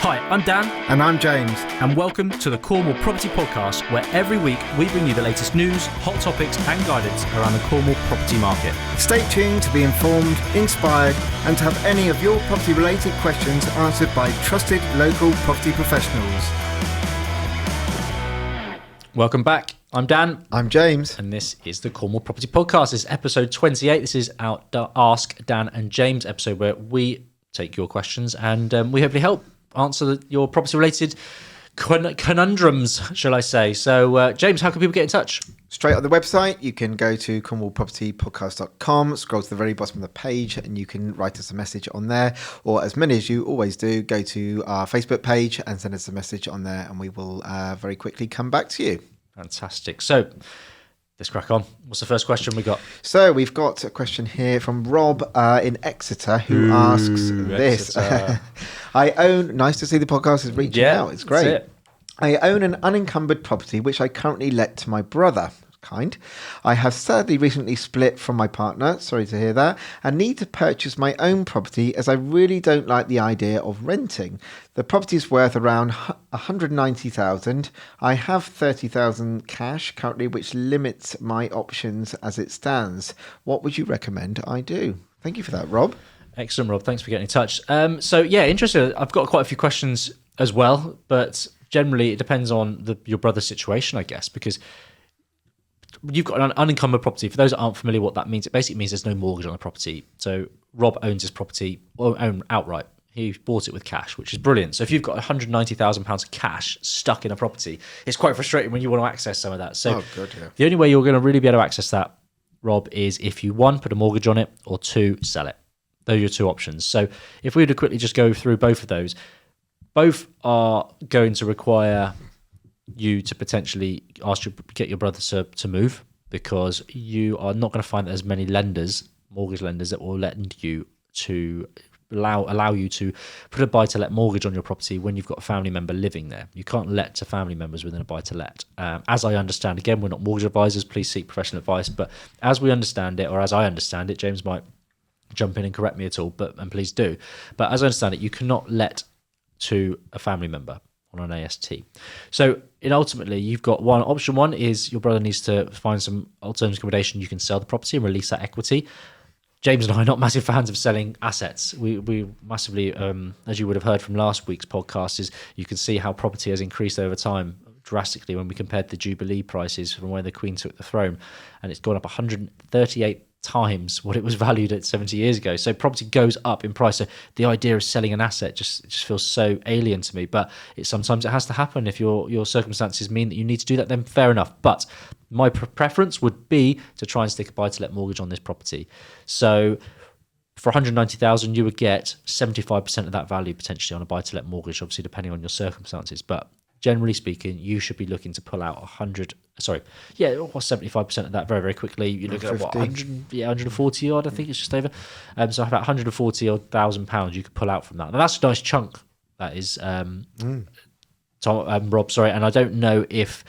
Hi, I'm Dan. And I'm James. And welcome to the Cornwall Property Podcast, where every week we bring you the latest news, hot topics and guidance around the Cornwall property market. Stay tuned to be informed, inspired and to have any of your property related questions answered by trusted local property professionals. Welcome back. I'm Dan. I'm James. And this is the Cornwall Property Podcast. This is episode 28. This is our Ask Dan and James episode, where we take your questions and we hopefully help answer your property related conundrums, shall I say. So James, how can people get in touch? Straight on the website, you can go to cornwallpropertypodcast.com, scroll to the very bottom of the page and you can write us a message on there, or as many as you always do, go to our Facebook page and send us a message on there and we will very quickly come back to you. Fantastic. So let's crack on. What's the first question we got? So we've got a question here from Rob in Exeter, who asks this. Nice to see the podcast is reaching out. It's great. I own an unencumbered property which I currently let to my brother. Kind. I have sadly recently split from my partner, sorry to hear that, and need to purchase my own property as I really don't like the idea of renting. The property is worth around 190,000. I have 30,000 cash currently, which limits my options as it stands. What would you recommend I do? Thank you for that, Rob. Excellent, Rob. Thanks for getting in touch. Interesting. I've got quite a few questions as well, but generally it depends on your brother's situation, I guess, because you've got an unencumbered property. For those that aren't familiar what that means, it basically means there's no mortgage on the property. So Rob owns his property outright. He bought it with cash, which is brilliant. So if you've got £190,000 of cash stuck in a property, it's quite frustrating when you want to access some of that. So the only way you're going to really be able to access that, Rob, is if you, one, put a mortgage on it, or two, sell it. Those are your two options. So if we were to quickly just go through both of those, both are going to require you to potentially get your brother to move, because you are not going to find that there's many mortgage lenders that will lend you to allow you to put a buy-to-let mortgage on your property when you've got a family member living there. You can't let to family members within a buy-to-let. As I understand, again, we're not mortgage advisors, please seek professional advice, but as we understand it, or as I understand it, James might jump in and correct me at all, and please do, but as I understand it, you cannot let to a family member on an AST. So ultimately, you've got option one is your brother needs to find some alternative accommodation. You can sell the property and release that equity. James and I are not massive fans of selling assets. We massively, as you would have heard from last week's podcast, is you can see how property has increased over time drastically when we compared the Jubilee prices from when the Queen took the throne, and it's gone up 138 times what it was valued at 70 years ago. So property goes up in price. So the idea of selling an asset just feels so alien to me, but sometimes it has to happen. If your circumstances mean that you need to do that, then fair enough. But my preference would be to try and stick a buy-to-let mortgage on this property. So for 190,000, you would get 75% of that value potentially on a buy-to-let mortgage, obviously depending on your circumstances. But generally speaking, you should be looking to pull out 75% of that very, very quickly. You look at 140 odd, I think it's just over. So about 140 odd £1,000 you could pull out from that. Now that's a nice chunk. That is, Rob, sorry. And I don't know if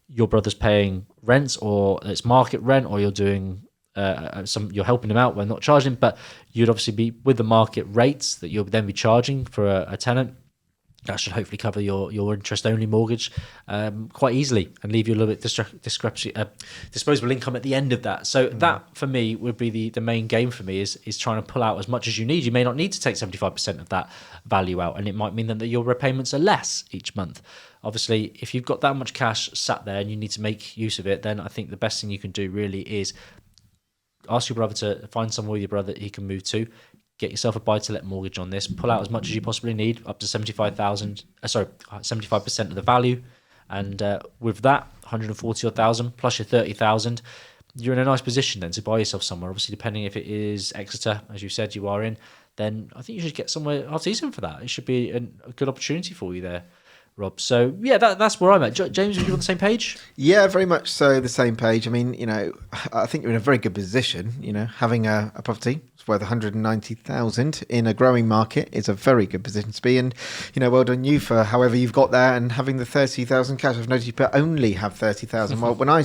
your brother's paying rent or it's market rent, or you're doing you're helping him out when not charging, but you'd obviously be with the market rates that you'll then be charging for a tenant. That should hopefully cover your interest-only mortgage quite easily and leave you a little bit disposable income at the end of that. So that, for me, would be the main game for me is trying to pull out as much as you need. You may not need to take 75% of that value out, and it might mean that your repayments are less each month. Obviously, if you've got that much cash sat there and you need to make use of it, then I think the best thing you can do really is ask your brother to find somewhere with your brother that he can move to. Get yourself a buy-to-let mortgage on this. Pull out as much as you possibly need, up to 75% of the value, and with that 140,000 plus your 30,000, you're in a nice position then to buy yourself somewhere. Obviously, depending if it is Exeter, as you said you are in, then I think you should get somewhere half decent for that. It should be a good opportunity for you there, Rob. So yeah, that's where I'm at. James, are you on the same page? Yeah, very much so, the same page. I mean, I think you're in a very good position. Having a property worth 190,000 in a growing market is a very good position to be in. Well done you for however you've got there, and having the 30,000 cash. I've noticed you only have 30,000. Well, when I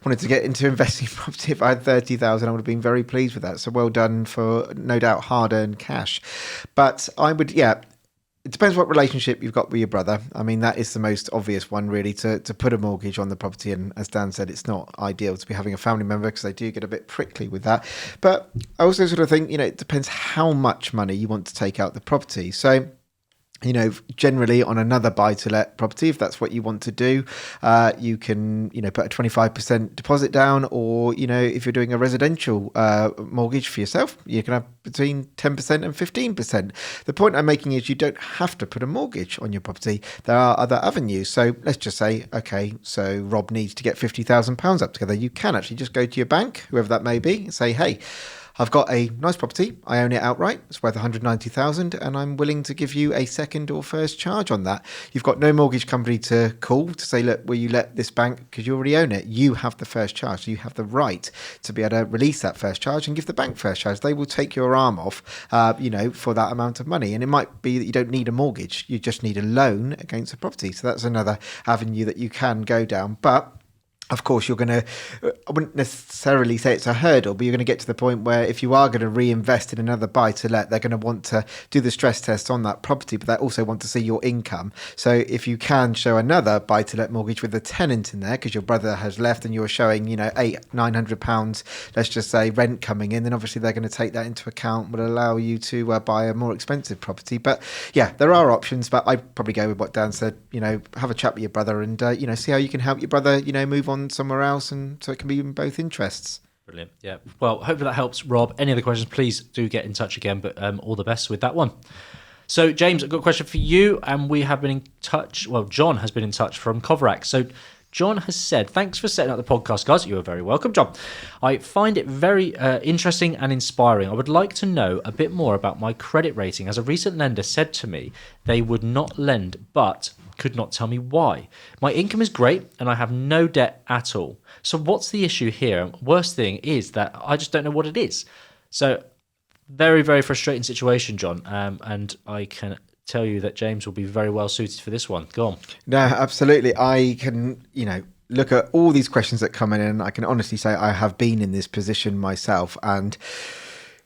wanted to get into investing in property, if I had 30,000, I would have been very pleased with that. So well done for no doubt hard-earned cash. But I would, it depends what relationship you've got with your brother. I mean, that is the most obvious one, really, to put a mortgage on the property. And as Dan said, it's not ideal to be having a family member because they do get a bit prickly with that. But I also sort of think, it depends how much money you want to take out the property. So, generally on another buy-to-let property, if that's what you want to do, you can, put a 25% deposit down, or, if you're doing a residential mortgage for yourself, you can have between 10% and 15%. The point I'm making is you don't have to put a mortgage on your property. There are other avenues. So let's just say, okay, so Rob needs to get £50,000 up together. You can actually just go to your bank, whoever that may be, and say, hey, I've got a nice property. I own it outright. It's worth 190,000, and I'm willing to give you a second or first charge on that. You've got no mortgage company to call to say, look, will you let this bank, because you already own it. You have the first charge. So you have the right to be able to release that first charge and give the bank first charge. They will take your arm off, for that amount of money. And it might be that you don't need a mortgage. You just need a loan against a property. So that's another avenue that you can go down. But of course, you're going to, I wouldn't necessarily say it's a hurdle, but you're going to get to the point where if you are going to reinvest in another buy-to-let, they're going to want to do the stress test on that property, but they also want to see your income. So if you can show another buy-to-let mortgage with a tenant in there, because your brother has left and you're showing, £900, let's just say, rent coming in, then obviously they're going to take that into account, will allow you to buy a more expensive property. But yeah, there are options, but I'd probably go with what Dan said, have a chat with your brother and, see how you can help your brother, move on somewhere else, and so it can be in both interests. Brilliant. Yeah. Well, hopefully that helps, Rob. Any other questions, please do get in touch again, but all the best with that one. So, James, I've got a question for you, and we have been in touch. Well, John has been in touch from Coverack. So, John has said, thanks for setting up the podcast, guys. You are very welcome, John. I find it very interesting and inspiring. I would like to know a bit more about my credit rating, as a recent lender said to me they would not lend, but could not tell me why. My income is great and I have no debt at all. So what's the issue here? Worst thing is that I just don't know what it is. So very, very frustrating situation, John. And I can tell you that James will be very well suited for this one. Go on. No, absolutely. I can, look at all these questions that come in, and I can honestly say I have been in this position myself, and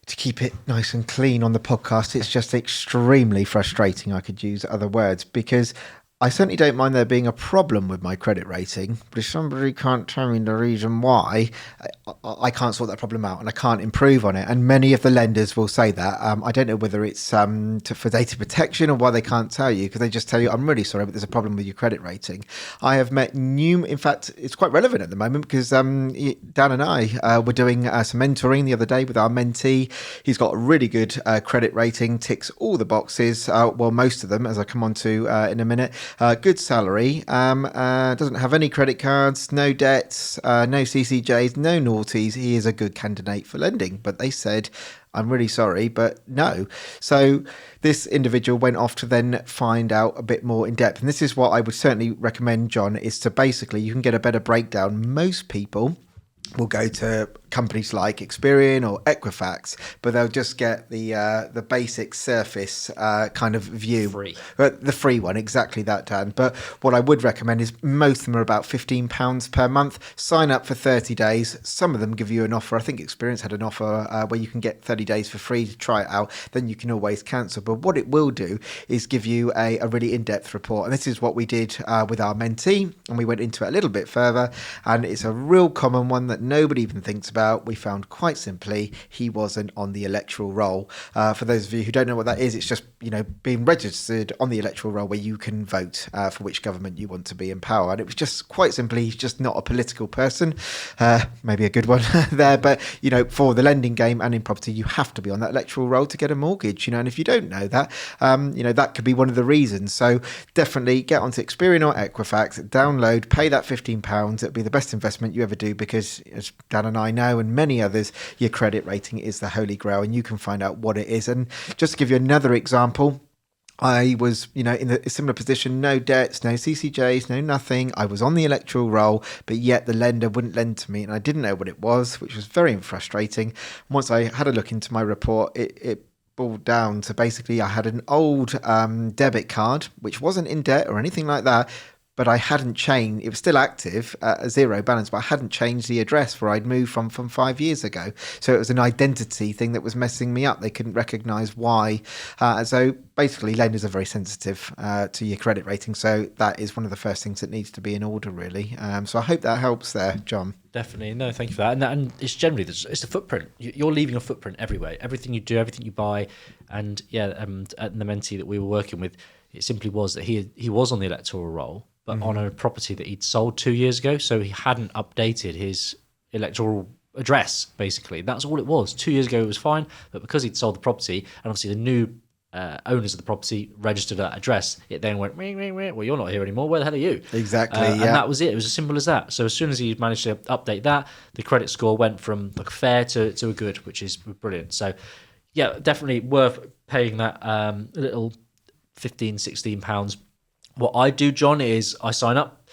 to keep it nice and clean on the podcast, it's just extremely frustrating. I could use other words, because I certainly don't mind there being a problem with my credit rating, but if somebody can't tell me the reason why, I can't sort that problem out and I can't improve on it. And many of the lenders will say that. I don't know whether it's for data protection or why they can't tell you, because they just tell you, I'm really sorry, but there's a problem with your credit rating. I have met in fact, it's quite relevant at the moment, because Dan and I were doing some mentoring the other day with our mentee. He's got a really good credit rating, ticks all the boxes, well, most of them, as I come on to in a minute. Good salary, doesn't have any credit cards, no debts, no CCJs, no naughties. He is a good candidate for lending. But they said, I'm really sorry, but no. So this individual went off to then find out a bit more in depth. And this is what I would certainly recommend, John, is to basically, you can get a better breakdown. Most people will go to companies like Experian or Equifax, but they'll just get the basic surface kind of view. Free. The free one, exactly that, Dan. But what I would recommend is most of them are about £15 per month. Sign up for 30 days. Some of them give you an offer. I think Experience had an offer where you can get 30 days for free to try it out. Then you can always cancel. But what it will do is give you a really in-depth report. And this is what we did with our mentee. And we went into it a little bit further. And it's a real common one that nobody even thinks about. We found quite simply he wasn't on the electoral roll. For those of you who don't know what that is, it's just being registered on the electoral roll where you can vote for which government you want to be in power. And it was just quite simply, he's just not a political person. Maybe a good one there, but for the lending game and in property, you have to be on that electoral roll to get a mortgage. And if you don't know that, that could be one of the reasons. So definitely get onto Experian or Equifax, download, pay that £15. It'll be the best investment you ever do, because as Dan and I know, and many others, your credit rating is the holy grail, and you can find out what it is. And just to give you another example, I was, in a similar position, no debts, no CCJs, no nothing. I was on the electoral roll, but yet the lender wouldn't lend to me, and I didn't know what it was, which was very frustrating. Once I had a look into my report, it boiled down to basically I had an old debit card, which wasn't in debt or anything like that, but I hadn't changed. It was still active, a zero balance, but I hadn't changed the address where I'd moved from 5 years ago. So it was an identity thing that was messing me up. They couldn't recognise why. So basically, lenders are very sensitive to your credit rating. So that is one of the first things that needs to be in order, really. So I hope that helps there, John. Definitely. No, thank you for that. And it's generally, it's the footprint. You're leaving a footprint everywhere. Everything you do, everything you buy. And at the mentee that we were working with, it simply was that he was on the electoral roll, but on a property that he'd sold 2 years ago. So he hadn't updated his electoral address, basically. That's all it was. 2 years ago, it was fine. But because he'd sold the property, and obviously the new owners of the property registered that address, it then went, well, you're not here anymore. Where the hell are you? Exactly, And that was it. It was as simple as that. So as soon as he managed to update that, the credit score went from like fair to a good, which is brilliant. So, yeah, definitely worth paying that little £15-16. What I do, John, is I sign up,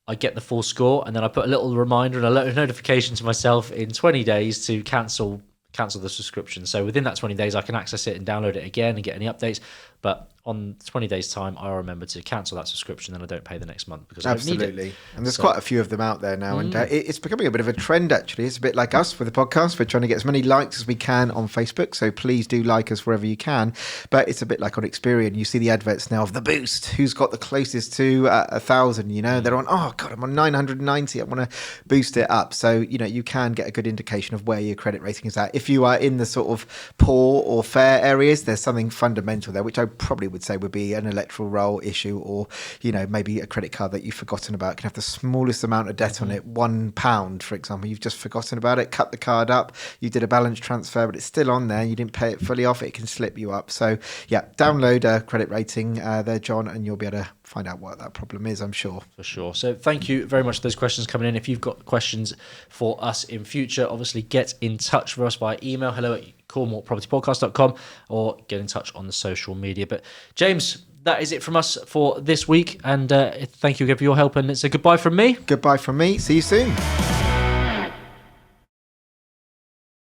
I get the full score, and then I put a little reminder and a notification to myself in 20 days to cancel the subscription. So within that 20 days, I can access it and download it again and get any updates. But on 20 days' time, I remember to cancel that subscription and I don't pay the next month because I don't need it. And there's quite a few of them out there now. And it's becoming a bit of a trend, actually. It's a bit like us with the podcast. We're trying to get as many likes as we can on Facebook. So please do like us wherever you can. But it's a bit like on Experian. You see the adverts now of the boost. Who's got the closest to 1,000? You know, they're on, oh, God, I'm on 990. I want to boost it up. So, you know, you can get a good indication of where your credit rating is at. If you are in the sort of poor or fair areas, there's something fundamental there, which I probably would say would be an electoral roll issue, or, you know, maybe a credit card that you've forgotten about can have the smallest amount of debt on it, £1, for example. You've just forgotten about it, cut the card up, you did a balance transfer, but it's still on there, you didn't pay it fully off, it can slip you up. So, yeah, download a credit rating there, John, and you'll be able to find out what that problem is, I'm sure. For sure. So thank you very much for those questions coming in. If you've got questions for us in future, obviously get in touch with us by email, hello@cornwallpropertypodcast.com, or get in touch on the social media. But James, that is it from us for this week, and thank you again for your help, and it's a goodbye from me. Goodbye from me. See you soon.